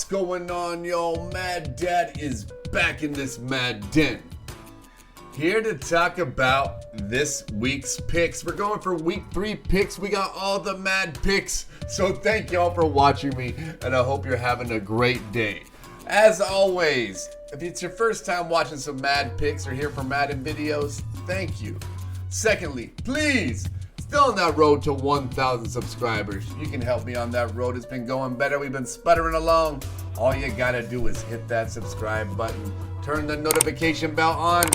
going on, y'all? Mad Dad is back in this Mad Den. Here to talk about this week's picks. We're going for week 3 picks. We got all the Mad Picks. So thank y'all for watching me, and I hope you're having a great day. As always, if it's your first time watching some Mad Picks or here for Madden videos, thank you. Secondly, please, still on that road to 1,000 subscribers. You can help me on that road. It's been going better. We've been sputtering along. All you gotta do is hit that subscribe button, turn the notification bell on,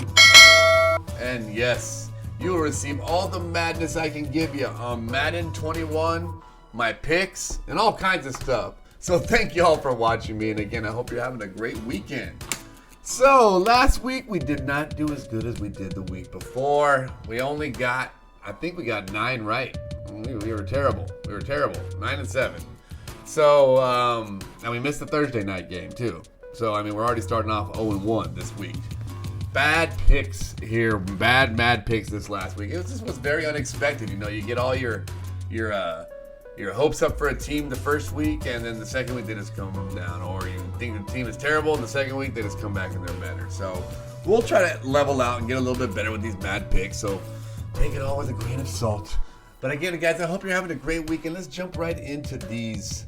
and yes, you will receive all the madness I can give you on Madden 21, my picks, and all kinds of stuff. So thank you all for watching me, and again, I hope you're having a great weekend. So last week we did not do as good as we did the week before. We only got, I think we got 9 right. We were terrible. 9-7. So, and we missed the Thursday night game too. So, I mean, we're already starting off 0-1 this week. Bad picks here, bad Mad Picks this last week. This was very unexpected. You know, you get all your hopes up for a team the first week, and then the second week they just come down. Or you think the team is terrible, and the second week they just come back and they're better. So we'll try to level out and get a little bit better with these Mad Picks. So take it all with a grain of salt. But again, guys, I hope you're having a great weekend. Let's jump right into these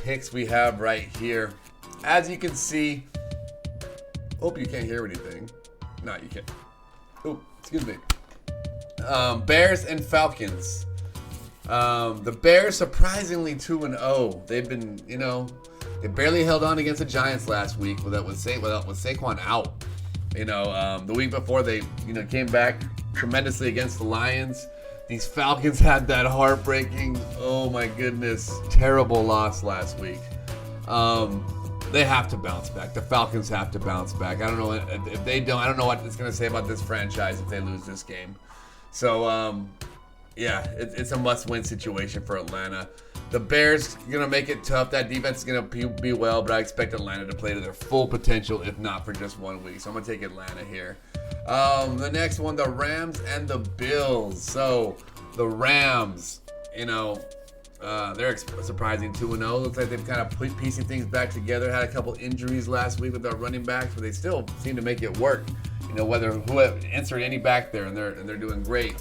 picks we have right here. As you can see, hope you can't hear anything. No, you can't. Oh, excuse me. Bears and Falcons. The Bears surprisingly 2-0. They've been, they barely held on against the Giants last wewith Saquon out. The week before they, came back tremendously against the Lions. These Falcons had that heartbreaking, oh my goodness, terrible loss last week. They have to bounce back. The Falcons have to bounce back. I don't know if they don't. I don't know what it's going to say about this franchise if they lose this game. So, it's a must-win situation for Atlanta. The Bears going to make it tough. That defense is going to be well, but I expect Atlanta to play to their full potential, if not for just 1 week. So I'm going to take Atlanta here. The next one, the Rams and the Bills. So the Rams, they're surprising 2-0. Looks like they've kind of put piecing things back together. Had a couple injuries last week with their running backs, but they still seem to make it work. Whether who insert any back there, and they're doing great.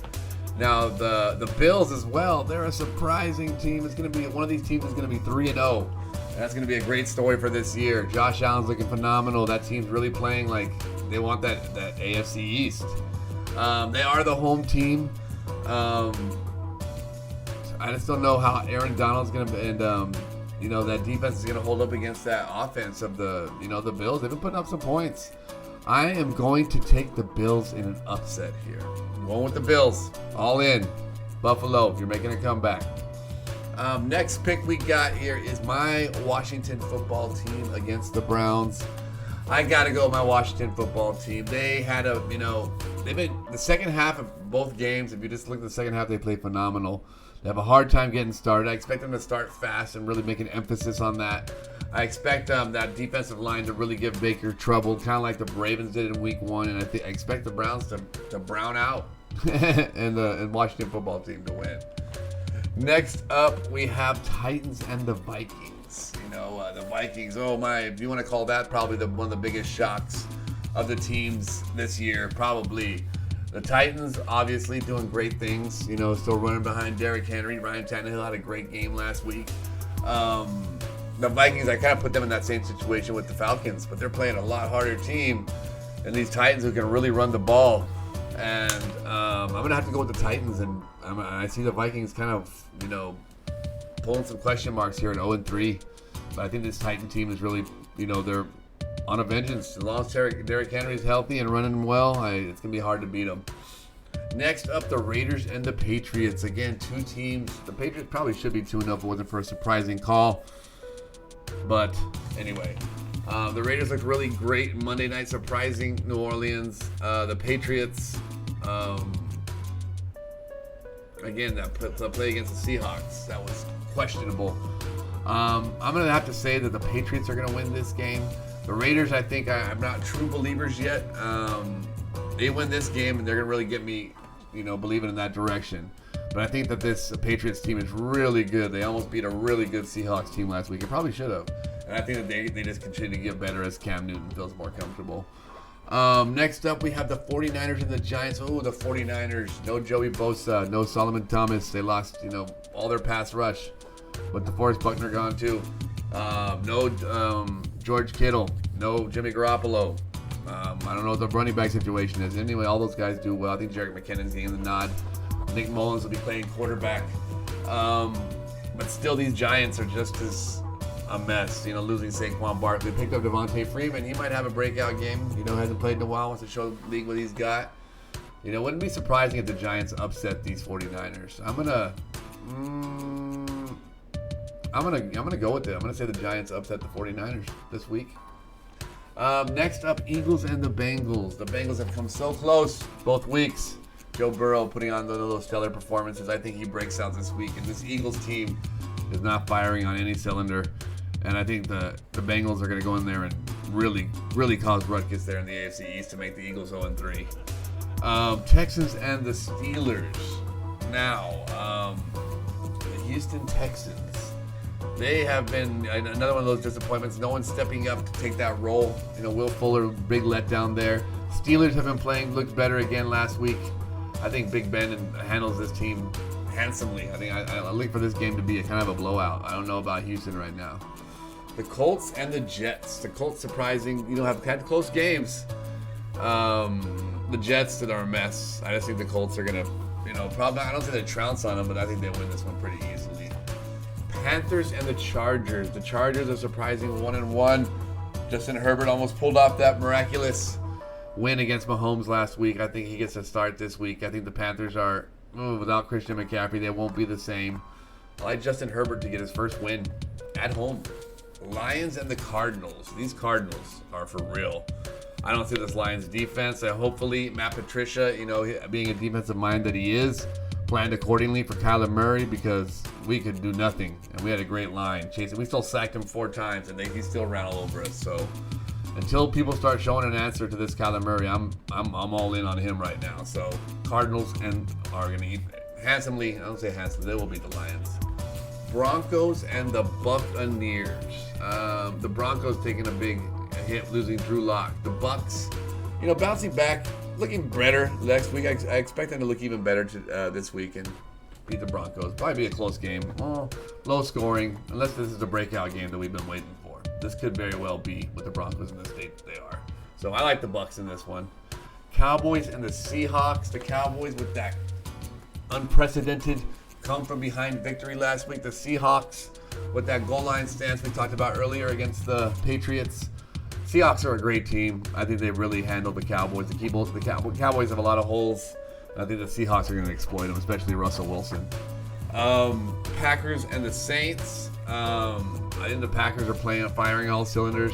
Now the Bills as well. They're a surprising team. It's going to be one of these teams is going to be 3-0. That's going to be a great story for this year. Josh Allen's looking phenomenal. That team's really playing like they want that AFC East. They are the home team. I just don't know how Aaron Donald's going to and that defense is going to hold up against that offense of the Bills. They've been putting up some points. I am going to take the Bills in an upset here. I'm going with the Bills. All in. Buffalo, you're making a comeback. Next pick we got here is my Washington football team against the Browns. I got to go with my Washington football team. They had they've been the second half of both games. If you just look at the second half, they played phenomenal. They have a hard time getting started. I expect them to start fast and really make an emphasis on that. I expect that defensive line to really give Baker trouble, kind of like the Ravens did in Week 1. And I expect the Browns to brown out and the Washington football team to win. Next up, we have Titans and the Vikings. The Vikings, if you want to call that probably one of the biggest shocks of the teams this year, probably. The Titans, obviously, doing great things. Still running behind Derrick Henry. Ryan Tannehill had a great game last week. The Vikings, I kind of put them in that same situation with the Falcons, but they're playing a lot harder team than these Titans who can really run the ball. And I'm going to have to go with the Titans, and I see the Vikings kind of, pulling some question marks here at 0-3. But I think this Titan team is really, they're on a vengeance. As long as Derrick Henry is healthy and running well, it's going to be hard to beat them. Next up, the Raiders and the Patriots. Again, 2 teams. The Patriots probably should be 2-0 if it wasn't for a surprising call. But anyway, the Raiders looked really great Monday night, surprising New Orleans. The Patriots, again, that play against the Seahawks, that was questionable. I'm going to have to say that the Patriots are going to win this game. The Raiders, I think, I'm not true believers yet. They win this game, and they're going to really get me, believing in that direction. But I think that this Patriots team is really good. They almost beat a really good Seahawks team last week. It probably should have. And I think that they just continue to get better as Cam Newton feels more comfortable. Next up, we have the 49ers and the Giants. Oh, the 49ers. No Joey Bosa. No Solomon Thomas. They lost, all their pass rush. But DeForest Buckner gone too. No George Kittle. No Jimmy Garoppolo. I don't know what the running back situation is. Anyway, all those guys do well. I think Jerick McKinnon's getting the nod. Nick Mullins will be playing quarterback. But still, these Giants are just as a mess. Losing Saquon Barkley. Picked up Devontae Freeman. He might have a breakout game. Hasn't played in a while. Wants to show the league what he's got. Wouldn't be surprising if the Giants upset these 49ers. I'm gonna go with it. I'm gonna say the Giants upset the 49ers this week. Next up, Eagles and the Bengals. The Bengals have come so close both weeks. Joe Burrow putting on those stellar performances. I think he breaks out this week. And this Eagles team is not firing on any cylinder. And I think the Bengals are going to go in there and really, really cause ruckus there in the AFC East to make the Eagles 0-3. Texans and the Steelers. Now, the Houston Texans. They have been another one of those disappointments. No one's stepping up to take that role. Will Fuller, big letdown there. Steelers have been looked better again last week. I think Big Ben handles this team handsomely. I think I look for this game to be a kind of a blowout. I don't know about Houston right now. The Colts and the Jets. The Colts surprising, have had close games. The Jets that are a mess. I just think the Colts are gonna, probably. I don't think they trounce on them, but I think they win this one pretty easily. Panthers and the Chargers. The Chargers are surprising 1-1. Justin Herbert almost pulled off that miraculous win against Mahomes last week. I think he gets a start this week. I think the Panthers are, without Christian McCaffrey, they won't be the same. I like Justin Herbert to get his first win at home. Lions and the Cardinals. These Cardinals are for real. I don't see this Lions defense. Hopefully, Matt Patricia, being a defensive mind that he is, planned accordingly for Kyler Murray because we could do nothing. And we had a great line chasing. We still sacked him 4 times, and he still ran all over us. So until people start showing an answer to this Kyler Murray, I'm all in on him right now. So Cardinals are going to eat handsomely. I don't say handsomely. They will beat the Lions. Broncos and the Buccaneers. The Broncos taking a big hit, losing Drew Lock. The Bucs, bouncing back, looking better next week. I expect them to look even better this week and beat the Broncos. Probably be a close game. Low scoring, unless this is the breakout game that we've been waiting for. This could very well be with the Broncos in the state that they are. So I like the Bucs in this one. Cowboys and the Seahawks. The Cowboys with that unprecedented come from behind victory last week. The Seahawks with that goal line stance we talked about earlier against the Patriots. Seahawks are a great team. I think they really handled the Cowboys. The Cowboys have a lot of holes. I think the Seahawks are going to exploit them, especially Russell Wilson. Packers and the Saints. I think the Packers are firing all cylinders.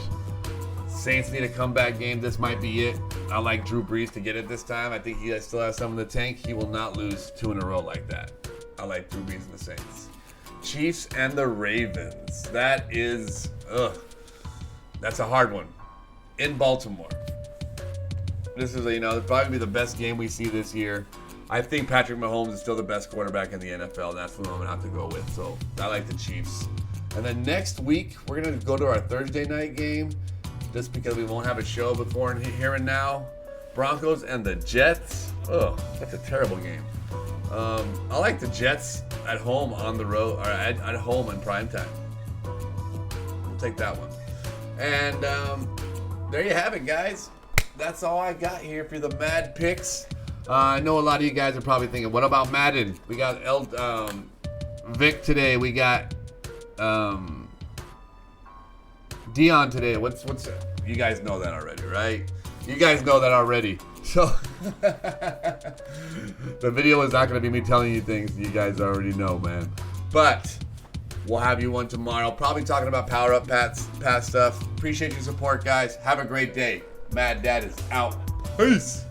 Saints need a comeback game. This might be it. I like Drew Brees to get it this time. I think he still has some in the tank. He will not lose 2 in a row like that. I like Drew Brees and the Saints. Chiefs and the Ravens. That is, that's a hard one. In Baltimore. This is, probably be the best game we see this year. I think Patrick Mahomes is still the best quarterback in the NFL, and that's the one I'm going to have to go with. So I like the Chiefs. And then next week, we're going to go to our Thursday night game, just because we won't have a show before and here and now. Broncos and the Jets. That's a terrible game. I like the Jets at home on the road, or at home in primetime. We'll take that one. And there you have it, guys. That's all I got here for the Madpicks. I know a lot of you guys are probably thinking, what about Madden? We got Vic today. We got Dion today. What's you guys know that already, right? You guys know that already. So the video is not going to be me telling you things you guys already know, man. But we'll have you one tomorrow. Probably talking about Power Up past stuff. Appreciate your support, guys. Have a great day. Mad Dad is out. Peace.